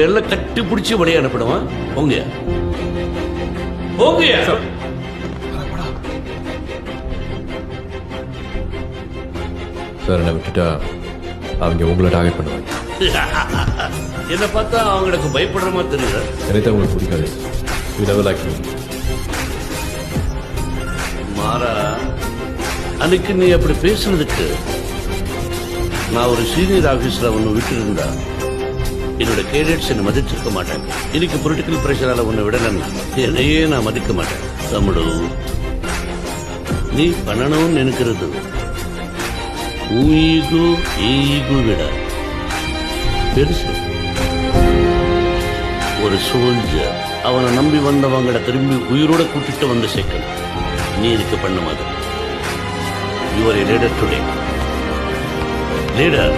எல்லாம் கட்டி பிடிச்சி வழியை அனுப்பிடுவான். போங்க போங்க. சார் என்னை விட்டுட்டா அவங்க உங்களை டார்கெட் பண்ணுவாங்க. என்ன பார்த்தா அவங்களுக்கு பயப்படுற மாதிரி தெரியல. எனக்கு உங்களுக்கு பிடிக்காது. You never like me. மாறா, அன்னைக்கு நீ அப்படி பேசுனதுக்கு நான் ஒரு சீனியர் ஆபீஸ்ல ஒன்னு விட்டு இருந்தா என்னோட கேடட்ஸ் என்னை மதிச்சிருக்க மாட்டாங்க. இன்னைக்கு பொலிட்டிக்கல் பிரஷரால ஒன்னு விடலன்னா என்னையே நான் மதிக்க மாட்டேன். தம்முடு, நீ பண்ணணும்னு நினைக்கிறது ஈகோ ஈகோ விட பெருசு. ஒரு சோல்ஜர் அவனை நம்பி வந்தவங்களை திரும்பி உயிரோட கூட்டிட்டு வந்து சேர்க்கணும். நீ இதுக்கு பண்ண மாதிரி. You are a leader today. Leader